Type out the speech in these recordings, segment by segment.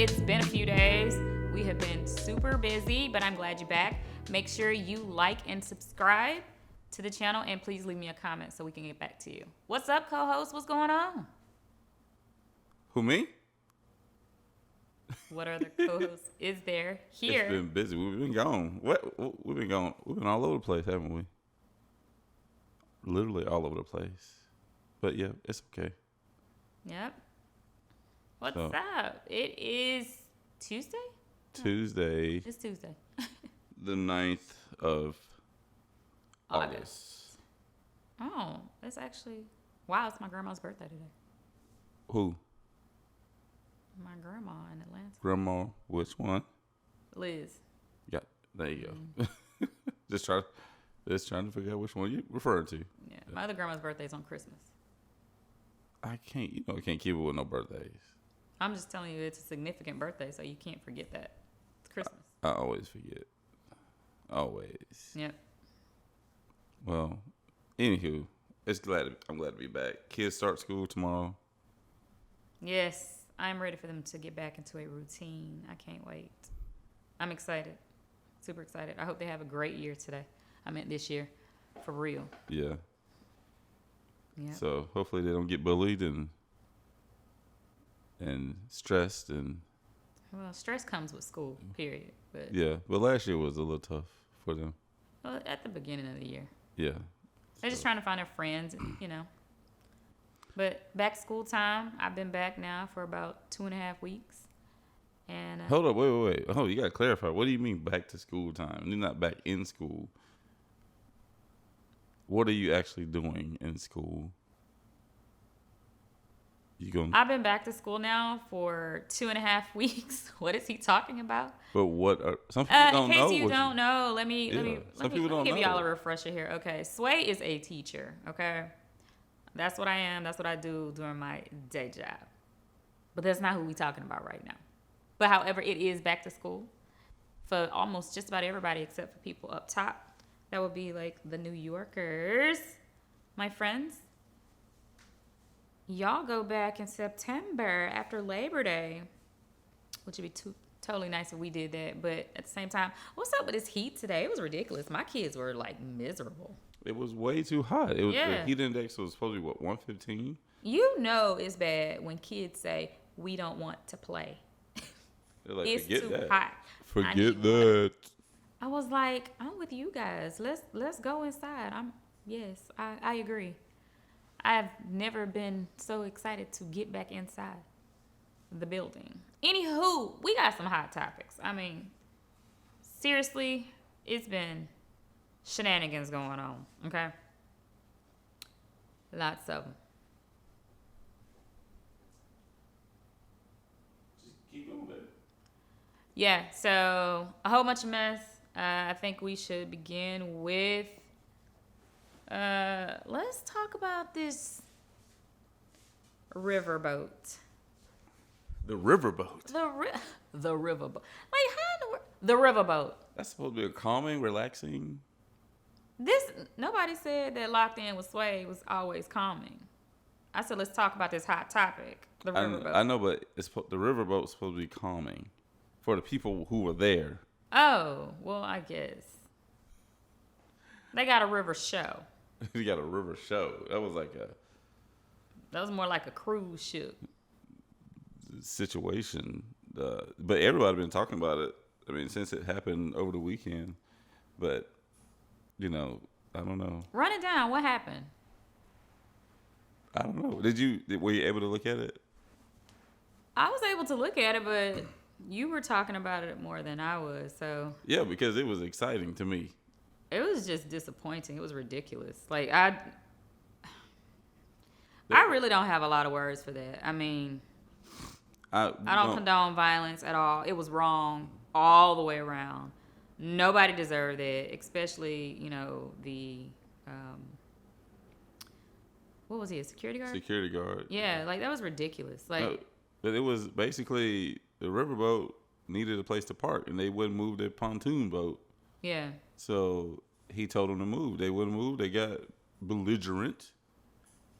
It's been a few days. We have been super busy, but I'm glad you're back. Make sure you like and subscribe to the channel, and please leave me a comment so we can get back to you. What's up, co-host? What's going on? Who, me? What other co-host is there here? It's been busy. We've been gone. What? We've been gone. We've been all over the place, haven't we? Literally all over the place. But yeah, it's okay. Yep. What's up? It is Tuesday? Tuesday. It's Tuesday. The 9th of August. Oh, that's actually... Wow, it's my grandma's birthday today. Who? My grandma in Atlanta. Grandma, which one? Liz. Yeah, there you go. Just trying to figure out which one you're referring to. Yeah, my other grandma's birthday is on Christmas. I can't keep it with no birthdays. I'm just telling you, it's a significant birthday, so you can't forget that. It's Christmas. I always forget. Always. Yep. Well, anywho, I'm glad to be back. Kids start school tomorrow. Yes, I'm ready for them to get back into a routine. I can't wait. I'm excited. Super excited. I hope they have a great year today. I meant this year. For real. Yeah. Yep. So hopefully they don't get bullied and stressed and. Well, stress comes with school, period. But yeah, but last year was a little tough for them. Well, at the beginning of the year. Yeah. They're just trying to find their friends, you know. But back school time, I've been back now for about 2.5 weeks. And hold up, wait. Oh, you gotta clarify. What do you mean back to school time? You're not back in school. What are you actually doing in school? I've been back to school now for 2.5 weeks. What is he talking about? But what are some people don't know? In case you don't know, let me give y'all a know. refresher here. Okay, Sway is a teacher. Okay, that's what I am. That's what I do during my day job. But that's not who we talking about right now. But however, it is back to school for almost just about everybody except for people up top. That would be like the New Yorkers, my friends. Y'all go back in September after Labor Day, which would be totally nice if we did that. But at the same time, what's up with this heat today? It was ridiculous. My kids were like miserable. It was way too hot. The Yeah. heat index was supposed to be 115? You know it's bad when kids say, we don't want to play. They're like, It's forget too that. hot. Forget that. I was like, I'm with you guys. Let's go inside. I agree. I've never been so excited to get back inside the building. Anywho, we got some hot topics. I mean, seriously, it's been shenanigans going on, okay? Lots of them. Just keep going, baby. Yeah, so a whole bunch of mess. I think we should begin with... let's talk about this riverboat. The riverboat. The riverboat. Like, the riverboat. That's supposed to be a calming, relaxing. Nobody said that Locked In with Sway was always calming. I said, let's talk about this hot topic, the riverboat. I know, but the riverboat's supposed to be calming for the people who were there. Oh, well, I guess. They got a river show. You got a river show. That was more like a cruise ship situation. But everybody been talking about it. I mean, since it happened over the weekend. But, I don't know. Run it down. What happened? I don't know. Were you able to look at it? I was able to look at it, but you were talking about it more than I was. So yeah, because it was exciting to me. It was just disappointing. It was ridiculous. Like, I really don't have a lot of words for that. I mean, I don't condone violence at all. It was wrong all the way around. Nobody deserved it, especially, the, what was he, a security guard? Security guard. Yeah, like, that was ridiculous. Like, no, but it was basically the riverboat needed a place to park, and they wouldn't move their pontoon boat. Yeah. So he told them to move. They wouldn't move. They got belligerent.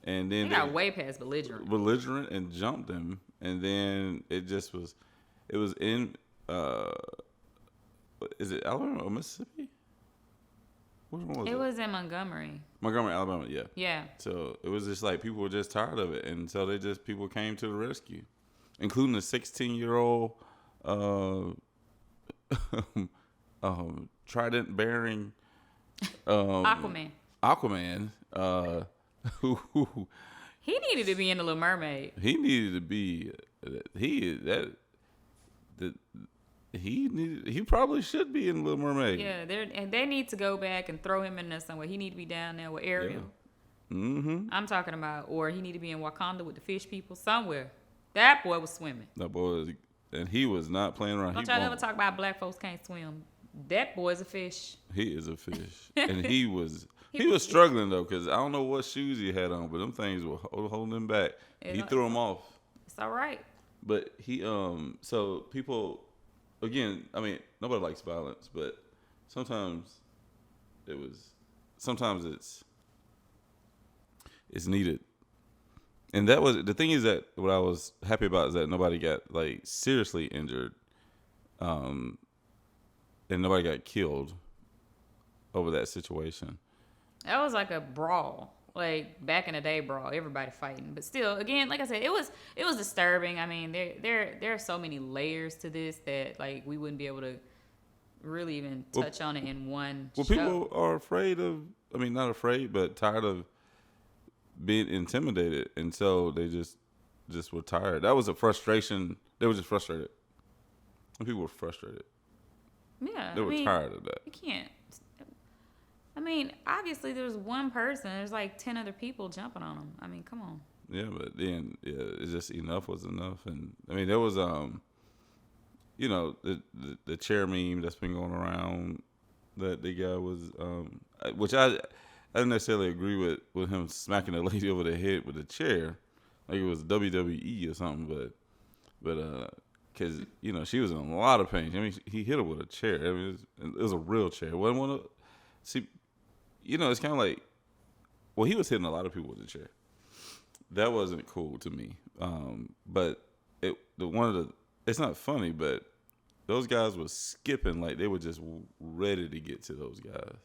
And then they got way past belligerent. Belligerent and jumped him. And then it just was, It was in is it Alabama or Mississippi? Which one was it? It was in Montgomery. Montgomery, Alabama. Yeah. Yeah. So it was just like people were just tired of it, and so people came to the rescue, including a 16-year-old trident bearing Aquaman. who He needed to be in the Little Mermaid. he needed to be he probably should be in Little Mermaid. Yeah, they need to go back and throw him in there somewhere. He need to be down there with Ariel. Yeah. Mm-hmm. I'm talking about, or he need to be in Wakanda with the fish people somewhere. That boy was swimming. That boy was, and he was not playing around. Don't y'all ever talk about black folks can't swim? That boy's a fish. He is a fish, and he was struggling though, because I don't know what shoes he had on, but them things were holding him back. He threw them off. It's all right. But he so people, again, I mean, nobody likes violence, but sometimes it's needed. And that was the thing, is that what I was happy about is that nobody got like seriously injured, and nobody got killed over that situation. That was like a brawl, like back in the day brawl. Everybody fighting, but still, again, like I said, it was disturbing. I mean, there are so many layers to this that like we wouldn't be able to really even touch on it in one. Well, show. people are afraid of. I mean, not afraid, but tired of being intimidated, and so they just were tired. That was a frustration. They were just frustrated. And people were frustrated. Yeah, they were tired of that. You can't. I mean, obviously there's one person. There's like 10 other people jumping on them. I mean, come on. Yeah, but then it's just enough was enough, and I mean there was you know, the chair meme that's been going around that the guy was which I didn't necessarily agree with him smacking the lady over the head with a chair, like it was WWE or something, but because you know she was in a lot of pain. I mean, he hit her with a chair. I mean, it was a real chair. It wasn't one of, see, you know, it's kind of like, well, he was hitting a lot of people with a chair. That wasn't cool to me. But it's not funny, but those guys were skipping like they were just ready to get to those guys.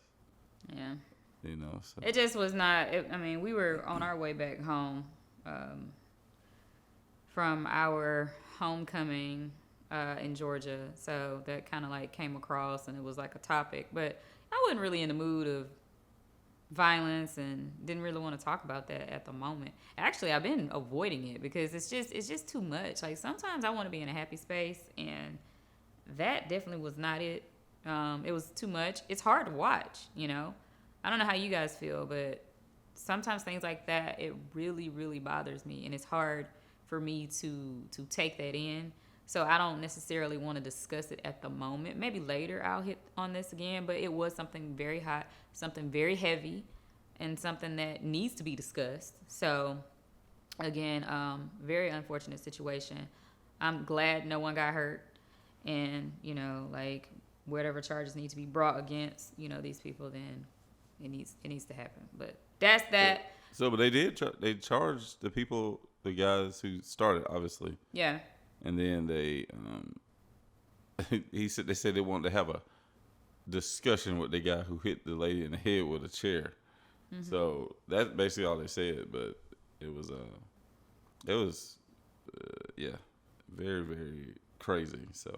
Yeah. You know, so. It just was not. I mean, we were on our way back home from our homecoming in Georgia, so that kind of like came across, and it was like a topic. But I wasn't really in the mood of violence, and didn't really want to talk about that at the moment. Actually, I've been avoiding it because it's just too much. Like sometimes I want to be in a happy space, and that definitely was not it. It was too much. It's hard to watch, you know. I don't know how you guys feel, but sometimes things like that, it really, really bothers me, and it's hard for me to take that in. So I don't necessarily want to discuss it at the moment. Maybe later I'll hit on this again, but it was something very hot, something very heavy, and something that needs to be discussed. So again, very unfortunate situation. I'm glad no one got hurt, and you know, like whatever charges need to be brought against, you know, these people, then it needs to happen. But that's that. So, but they did. They charged the people, the guys who started, obviously. Yeah. And then they said they wanted to have a discussion with the guy who hit the lady in the head with a chair. Mm-hmm. So that's basically all they said. But it was yeah, very, very crazy. So,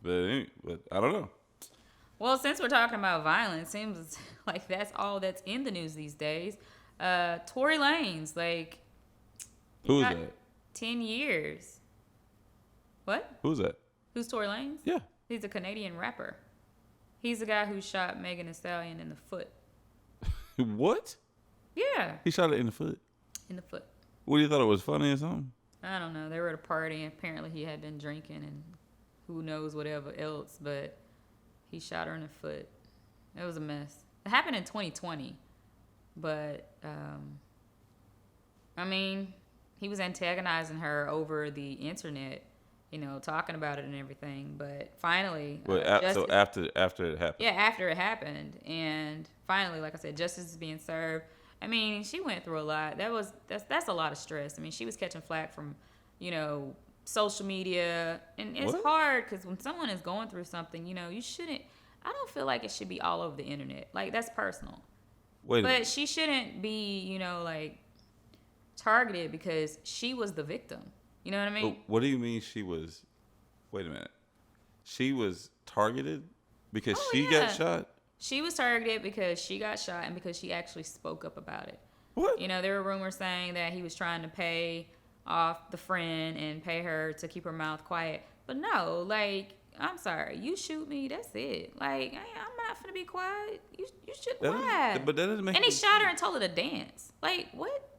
but I don't know. Well, since we're talking about violence, seems like that's all that's in the news these days. Tory Lanez, like, who is that? 10 years. What? Who's that? Who's Tory Lanez? Yeah. He's a Canadian rapper. He's the guy who shot Megan Thee Stallion in the foot. What? Yeah. He shot her in the foot? In the foot. What, you thought it was funny or something? I don't know. They were at a party, and apparently he had been drinking and who knows whatever else, but he shot her in the foot. It was a mess. It happened in 2020, but, I mean, he was antagonizing her over the internet, you know, talking about it and everything. But finally, so after it happened. Yeah, after it happened, and finally, like I said, justice is being served. I mean, she went through a lot. That's a lot of stress. I mean, she was catching flack from, you know, social media, and it's What? hard because when someone is going through something, you shouldn't. I don't feel like it should be all over the internet. Like that's personal. Wait a But minute. she shouldn't be, like targeted because she was the victim. You know what I mean? What do you mean she was? Wait a minute. She was targeted because Oh she got yeah. shot. She was targeted because she got shot and because she actually spoke up about it. What? There were rumors saying that he was trying to pay off the friend and pay her to keep her mouth quiet. But no, like, I'm sorry, you shoot me, that's it. Like, I'm not finna be quiet. You should why? But that doesn't make. And he any shot her sense. and told her to dance. Like, what?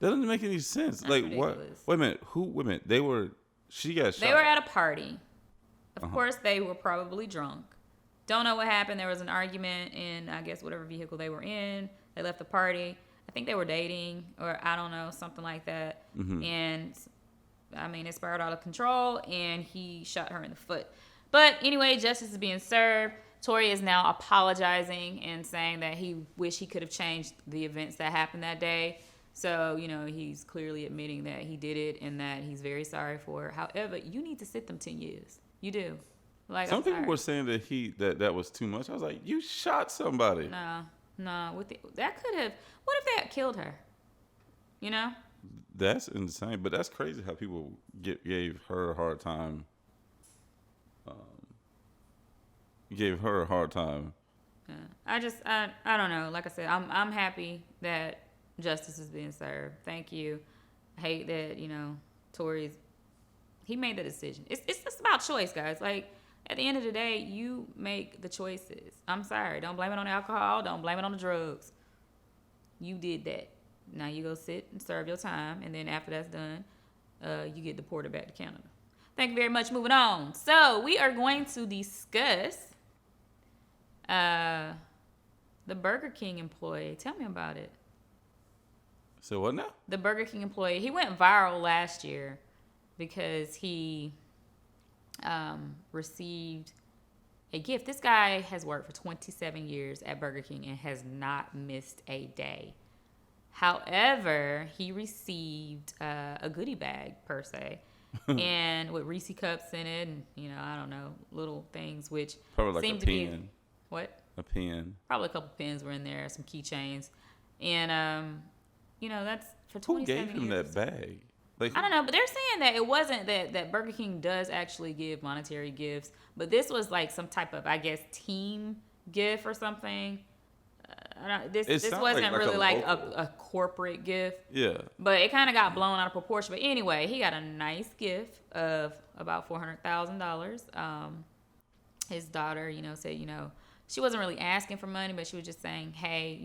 That doesn't make any sense. That's Like what? ridiculous. Wait a minute. Who? Wait a minute. They were. She got shot. They were at a party. Of course, they were probably drunk. Don't know what happened. There was an argument in, I guess, whatever vehicle they were in. They left the party. I think they were dating, or I don't know, something like that. Mm-hmm. And, I mean, it spiraled out of control, and he shot her in the foot. But anyway, justice is being served. Tory is now apologizing and saying that he wish he could have changed the events that happened that day. So, he's clearly admitting that he did it and that he's very sorry for it. However, you need to sit them 10 years. You do. Like, Some I'm people sorry. were saying that that was too much. I was like, you shot somebody. No. That could have. What if that killed her? That's insane. But that's crazy how people gave her a hard time. Gave her a hard time. Yeah. I don't know. Like I said, I'm happy that justice is being served. Thank you. I hate that Tory's. He made the decision. It's just about choice, guys. Like at the end of the day, you make the choices. I'm sorry. Don't blame it on the alcohol. Don't blame it on the drugs. You did that. Now you go sit and serve your time, and then after that's done, you get deported back to Canada. Thank you very much. Moving on. So we are going to discuss the Burger King employee. Tell me about it. So what now? The Burger King employee. He went viral last year because he received a gift. This guy has worked for 27 years at Burger King and has not missed a day. However, he received a goodie bag, per se, and with Reese cups in it and, I don't know, little things, which Probably like seemed a to be... pen. What? A pen. Probably a couple pens were in there, some keychains. And, that's for Who 27 gave him years. that bag? Like, I don't know, but they're saying that it wasn't that Burger King does actually give monetary gifts, but this was like some type of, I guess, team gift or something. This sounds wasn't like really a like local. a corporate gift, Yeah. but it kind of got blown out of proportion. But anyway, he got a nice gift of about $400,000. His daughter, said, she wasn't really asking for money, but she was just saying, hey,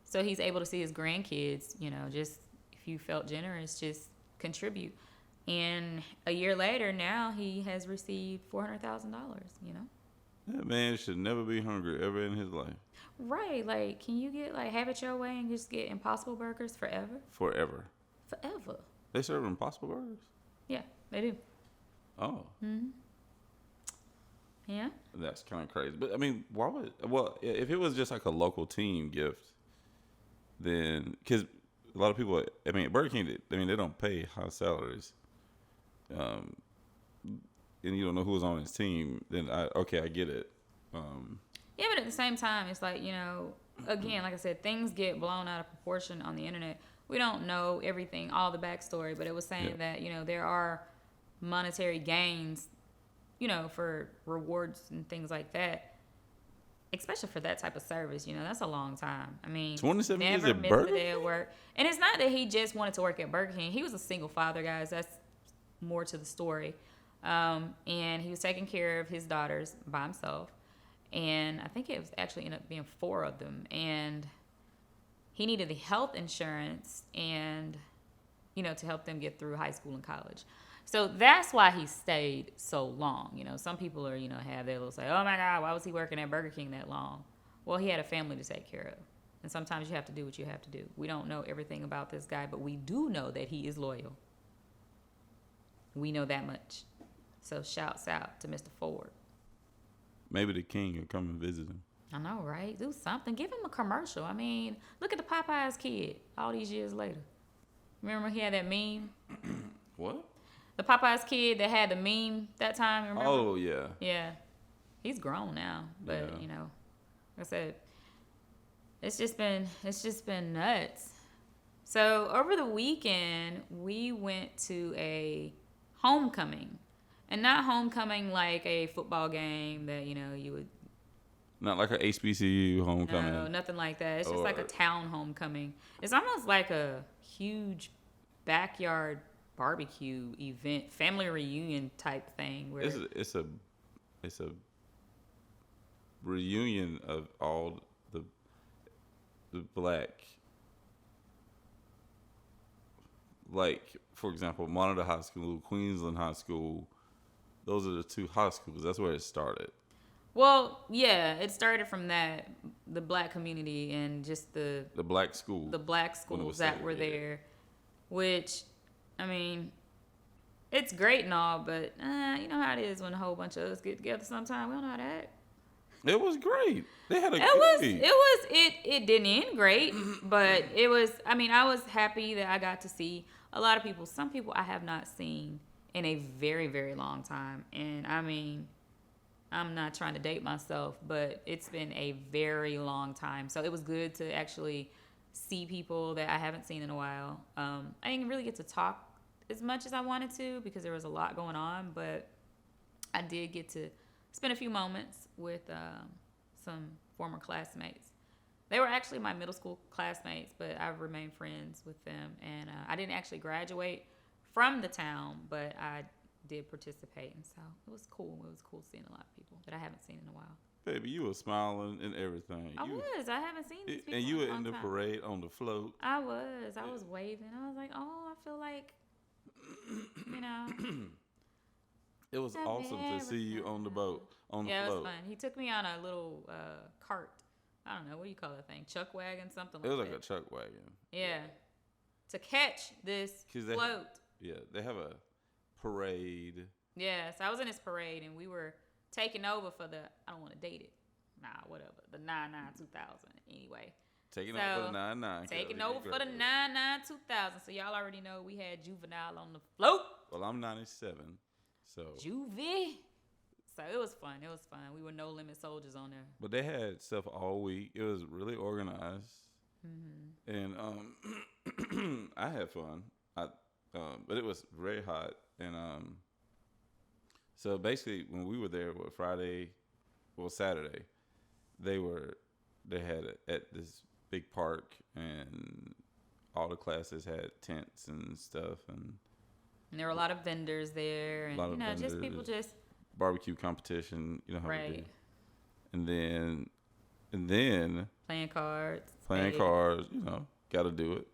so he's able to see his grandkids, just if you felt generous, just contribute. And a year later, now he has received $400,000, That man should never be hungry ever in his life. Right. Like, can you get, have it your way and just get Impossible Burgers forever? Forever. Forever. They serve Impossible Burgers? Yeah, they do. Oh. Mm-hmm. Yeah. That's kind of crazy. But, I mean, why would... Well, if it was just like a local team gift, then... Because a lot of people... I mean, Burger King, they don't pay high salaries. And you don't know who's on his team, then I get it. Yeah, but at the same time, it's like, again, like I said, things get blown out of proportion on the internet. We don't know everything, all the backstory, but it was saying that, there are monetary gains, for rewards and things like that, especially for that type of service. That's a long time. I mean, 27 years never at missed Burger a day of work. And it's not that he just wanted to work at Burger King. He was a single father, guys. That's more to the story. And he was taking care of his daughters by himself. And I think it was actually ended up being 4 of them. And he needed the health insurance and, to help them get through high school and college. So that's why he stayed so long. Some people are, have their little say, oh my God, why was he working at Burger King that long? Well, he had a family to take care of. And sometimes you have to do what you have to do. We don't know everything about this guy, but we do know that he is loyal. We know that much. So shouts out to Mr. Ford. Maybe the king will come and visit him. I know, right? Do something. Give him a commercial. I mean, look at the Popeyes kid all these years later. Remember he had that meme? What? The Popeyes kid that had the meme that time, remember? Oh yeah. Yeah. He's grown now, but Yeah. you know, like I said, it's just been nuts. So over the weekend, we went to a homecoming, and not homecoming like a football game that you would. Not like a HBCU homecoming. No, nothing like that. It's just like a Or- town homecoming. It's almost like a huge backyard barbecue event, family reunion type thing. Where It's a reunion of all the black, like for example, Monitor High School, Queensland High School. Those are the two high schools. That's where it started. well, yeah, it started from the black community and just The black school. the black When it schools was that there, were yeah. there, which, I mean, it's great and all, but you know how it is when a whole bunch of us get together sometime. We don't know how to act. It was great. They had a It didn't end great, but it was, I mean, I was happy that I got to see a lot of people. Some people I have not seen in a very, very long time. And I mean, I'm not trying to date myself, but it's been a very long time. So it was good to actually see people that I haven't seen in a while. I didn't really get to talk as much as I wanted to because there was a lot going on, but I did get to spend a few moments with some former classmates. They were actually my middle school classmates, but I've remained friends with them. And I didn't actually graduate from the town, but I did participate. And so it was cool. It was cool seeing a lot of people that I haven't seen in a while. Baby, you were smiling and everything. I haven't seen these people And you in were a long in the time. parade on the float. I was waving. I was like, oh, I feel like, you know. It was That awesome to see you on the boat, on the Yeah, it float. was fun. He took me on a little cart. I don't know, what do you call that thing? Chuck wagon, something It like was that. like a chuck wagon. Yeah. To catch this 'Cause they- float. Yeah, they have a parade. Yeah, so I was in this parade and we were taking over for the, I don't want to date it. Nah, whatever. The 99-2000. Anyway. Taking So, over for the 9-9. Taking over for the 99-2000. So y'all already know we had Juvenile on the float. Well, I'm 97, so. Juvie. So it was fun. It was fun. We were no limit soldiers on there. But they had stuff all week. It was really organized, and I had fun. But it was very hot, and so basically when we were there, Saturday, they had it at this big park, and all the classes had tents and stuff, and And there were a lot of vendors there, and lot of just people vendors. just barbecue competition. You know how we right do. And then playing cards. playing Hey. cards, got to do it.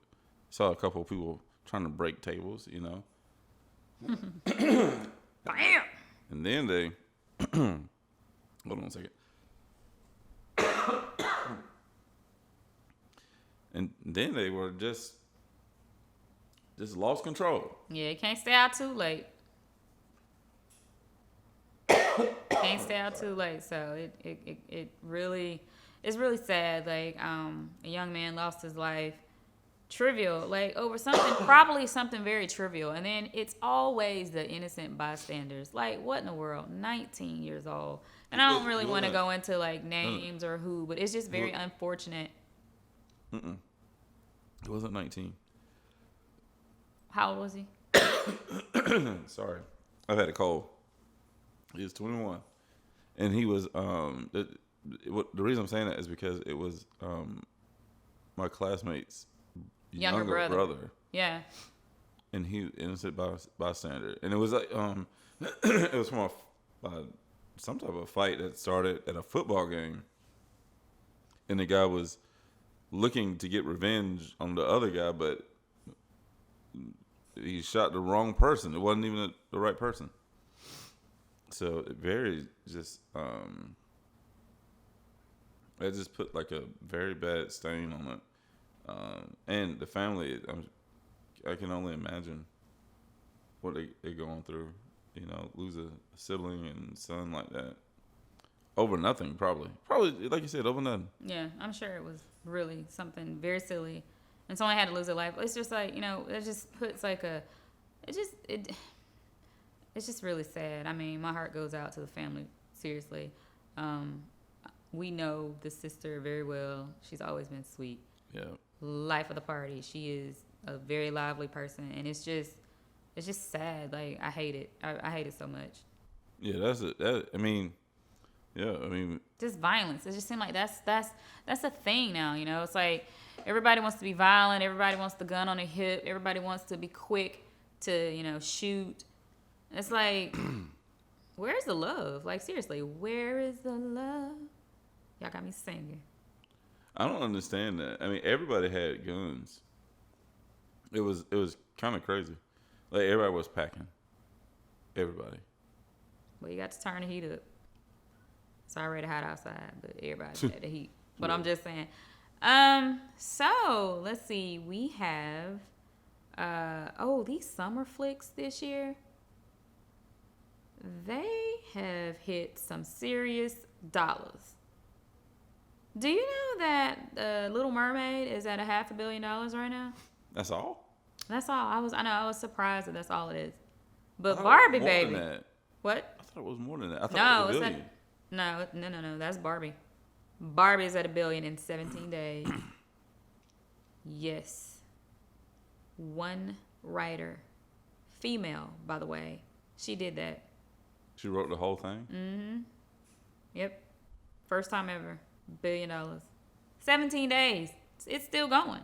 Saw a couple of people trying to break tables, Bam! and then they, hold on a second. And then they were just lost control. Yeah, you can't stay out too late. Can't stay out too late. So it really, it's really sad. Like a young man lost his life. Trivial, like over something, probably something very trivial. And then it's always the innocent bystanders. Like, what in the world? 19 years old. And I don't really want to go into like names or who, but it's just very unfortunate. It wasn't 19. How old was he? Sorry, I've had a cold. He was 21, and he was the reason I'm saying that is because it was my classmate's younger brother. Yeah. And he innocent bystander, and it was like it was from some type of fight that started at a football game, and the guy was looking to get revenge on the other guy, but he shot the wrong person. It wasn't even the right person. So it very just it just put like a very bad stain on it, and the family. I can only imagine what they're going through. Lose a sibling and son like that over nothing. Probably like you said, over nothing. Yeah, I'm sure it was really something very silly, and someone had to lose their life. It's just like it just puts like it it's just really sad. I mean, my heart goes out to the family. Seriously, we know the sister very well. She's always been sweet. Yeah. Life of the party. She is a very lively person, and it's just sad. Like, I hate it. I hate it so much. Yeah, that's it. I mean, Just violence. It just seems like that's a thing now. You know, it's like everybody wants to be violent. Everybody wants the gun on the hip. Everybody wants to be quick to shoot. It's like, where's the love? Like, seriously, where is the love? Y'all got me singing. I don't understand that. I mean, everybody had guns. It was kind of crazy. Like, everybody was packing. Everybody. Well, you got to turn the heat up. It's already hot outside, but everybody had the heat. But I'm just saying. So let's see. We have these summer flicks this year. They have hit some serious dollars. Do you know that Little Mermaid is at $500 million right now? That's all? That's all. I was surprised that that's all it is. But Barbie, baby. Than that. What? I thought it was more than that. I thought it was $1 billion. No. That's Barbie. Barbie is at $1 billion in 17 days. Yes. One writer, female, by the way, she did that. She wrote the whole thing? Mm-hmm. Yep. First time ever. $1 billion. 17 days. It's still going.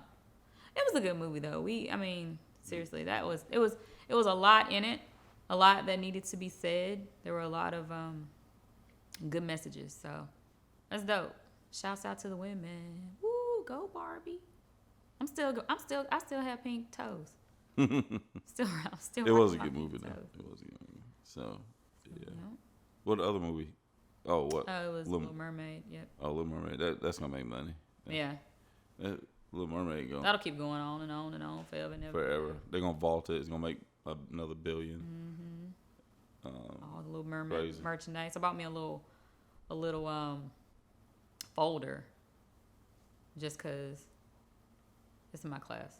It was a good movie though. Seriously, it was a lot in it. A lot that needed to be said. There were a lot of good messages. So that's dope. Shouts out to the women. Woo, go Barbie. I still have pink toes. still. It was a good movie though. It was a good movie. So yeah. What other movie? Oh, what? Oh, it was Little Mermaid. Yep. Oh, Little Mermaid. That's gonna make money. Yeah. Little Mermaid going. That'll keep going on and on and on forever and ever. Forever. They're gonna vault it. It's gonna make another $1 billion. Mm-hmm. All the Little Mermaid merchandise. I bought me a little folder, just cause it's in my class.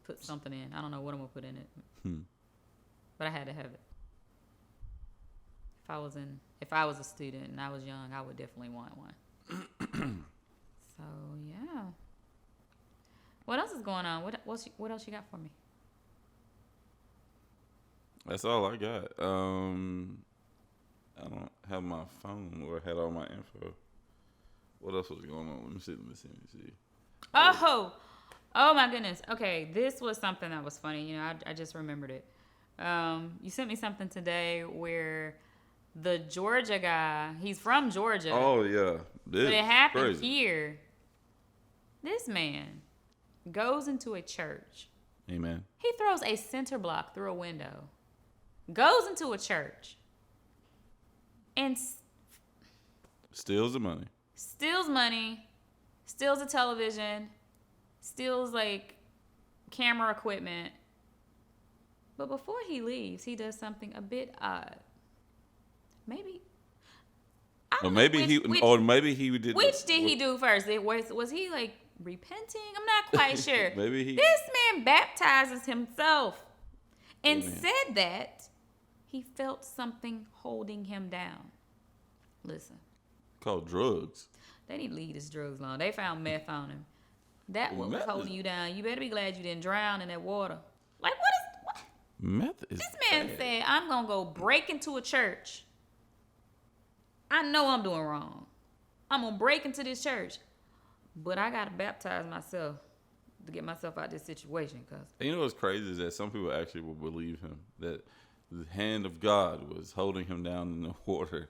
Put something in. I don't know what I'm gonna put in it, but I had to have it. If I was a student and I was young, I would definitely want one. So yeah. What else is going on? What else you got for me? That's all I got. I don't have my phone or had all my info. What else was going on? Let me see. Oh my goodness. Okay, this was something that was funny. I just remembered it. You sent me something today where the Georgia guy, he's from Georgia. Oh yeah. But it happened here. This man goes into a church. Amen. He throws a center block through a window. Goes into a church. And steals the money. Steals the television. Steals like camera equipment. But before he leaves, he does something a bit odd. Maybe he did. Which did he do first? Was he like repenting? I'm not quite sure. This man baptizes himself and said that he felt something holding him down. Listen. Called drugs. They need to leave this drugs alone. They found meth on him. That was holding you down. You better be glad you didn't drown in that water. Like, what? Meth is This man said, I'm going to go break into a church. I know I'm doing wrong. I'm going to break into this church. But I got to baptize myself to get myself out of this situation. You know what's crazy is that some people actually will believe him. That the hand of God was holding him down in the water.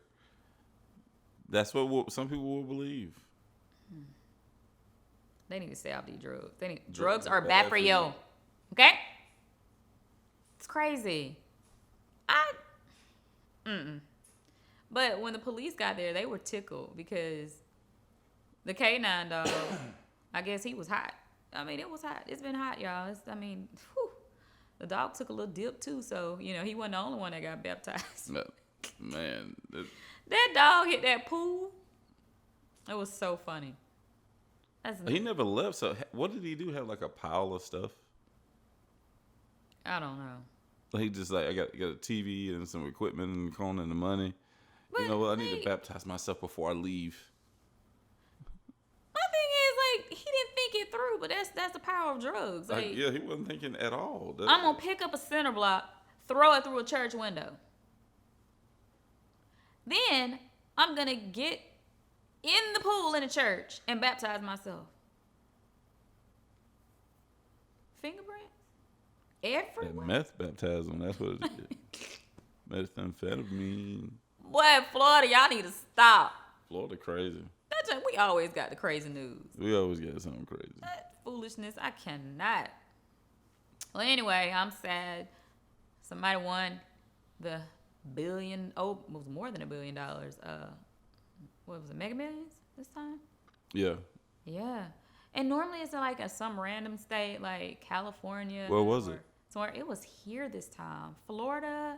That's what some people will believe. They need to stay off these drugs. Drugs are bad for you. Okay? It's crazy. But when the police got there, they were tickled because the K9 dog, I guess he was hot. I mean, it was hot. It's been hot, y'all. The dog took a little dip too, so, he wasn't the only one that got baptized. Man. That dog hit that pool. It was so funny. He never left, so what did he do? Have like a pile of stuff? I don't know. Like, he just like, I got a TV and some equipment and the corner and the money. But, you know what? I need to baptize myself before I leave. My thing is, like, he didn't think it through, but that's the power of drugs. Like, Yeah, he wasn't thinking at all. I'm gonna pick up a cinder block, throw it through a church window. Then I'm gonna get in the pool in the church and baptize myself. Fingerprints? Everywhere? Meth baptism, that's what it is. Methamphetamine. Boy, Florida, y'all need to stop. Florida crazy. We always got the crazy news. We always get something crazy. That foolishness, I cannot. Well, anyway, I'm sad. Somebody won the billion. Oh, it was more than $1 billion. What was it? Mega Millions this time? Yeah. Yeah. And normally it's in like some random state like California. Where was it? Somewhere. It was here this time. Florida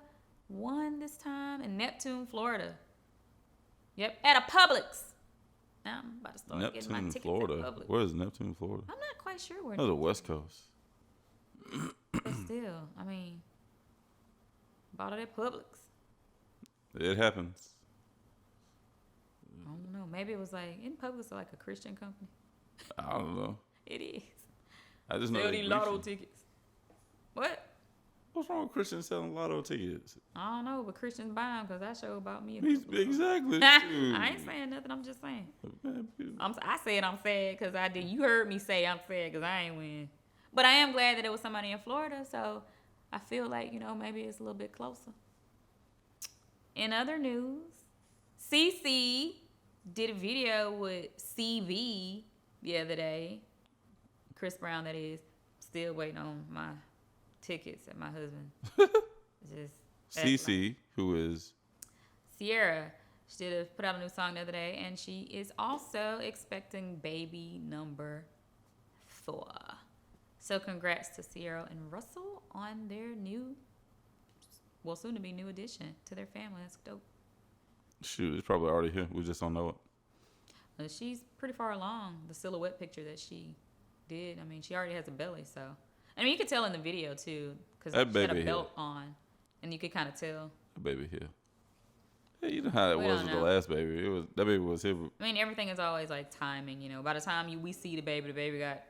won this time in Neptune, Florida. Yep, at a Publix. Now I'm about to start getting my tickets Florida. at Publix. Where is Neptune, Florida? I'm not quite sure where. That's the West Coast. But still, I mean, bought it at Publix. It happens. I don't know. Maybe it was like, in Publix like a Christian company? I don't know. It is. I just know Sell they these lotto Christian. tickets. What? What's wrong with Christians selling lotto tickets? I don't know, but Christians buy them because that show about me. Exactly. I ain't saying nothing. I'm just saying. Man, I said I'm sad because I did. You heard me say I'm sad because I ain't win. But I am glad that it was somebody in Florida, so I feel like, maybe it's a little bit closer. In other news, CeCe did a video with CV the other day. Chris Brown, that is. Still waiting on my tickets at my husband. CeCe, who is Ciara. She put out a new song the other day, and she is also expecting baby number 4. So congrats to Ciara and Russell on their soon to be new addition to their family. That's dope. Shoot, it's probably already here. We just don't know it. She's pretty far along. The silhouette picture that she did, I mean, she already has a belly, so. I mean, you could tell in the video, too, because she had a belt on, and you could kind of tell. That baby here. Yeah, you know how it We was don't with know. the last baby. That baby was here. I mean, everything is always, like, timing, By the time we see the baby got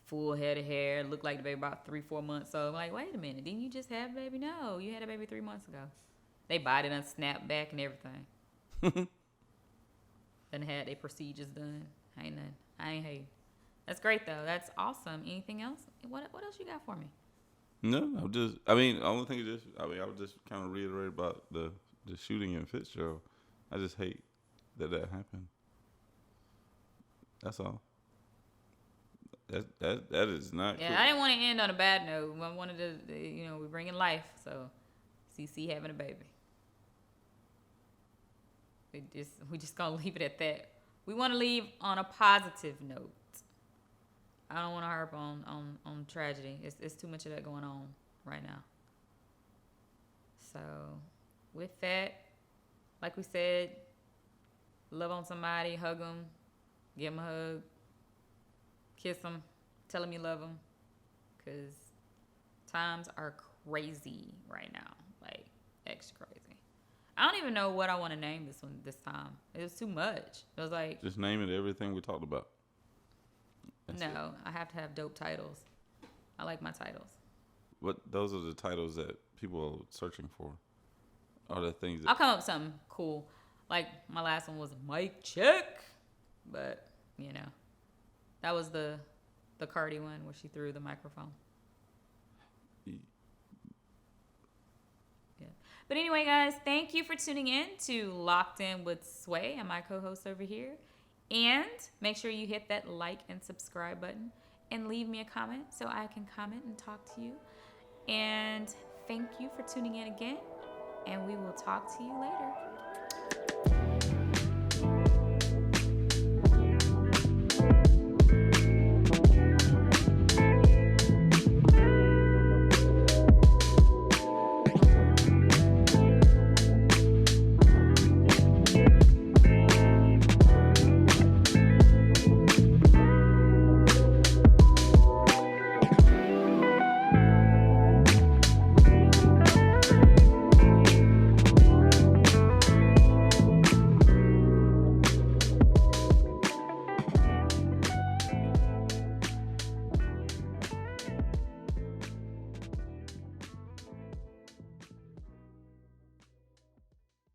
full head of hair, looked like the baby about 3-4 months old. I'm like, wait a minute, didn't you just have a baby? No, you had a baby 3 months ago. They body done snapped back and everything. Then had their procedures done. I ain't hate. That's great though. That's awesome. Anything else? What else you got for me? No, the only thing I would just kind of reiterate about the shooting in Fitzgerald. I just hate that happened. That's all. That is not Yeah, cool. I didn't want to end on a bad note. I wanted to, we bring in life. So, CeCe having a baby. We just gonna leave it at that. We want to leave on a positive note. I don't want to harp on tragedy. It's too much of that going on right now. So, with that, like we said, love on somebody, hug them, give them a hug, kiss them, tell them you love them, because times are crazy right now, like extra crazy. I don't even know what I want to name this time. It was too much. It was like, just name it everything we talked about. That's it. I have to have dope titles. I like my titles. But those are the titles that people are searching for. Are the things I'll come up with something cool. Like my last one was Mic Check, but that was the Cardi one where she threw the microphone. Yeah. But anyway, guys, thank you for tuning in to Locked In with Sway and my co-host over here. And make sure you hit that like and subscribe button and leave me a comment so I can comment and talk to you. And thank you for tuning in again. And we will talk to you later.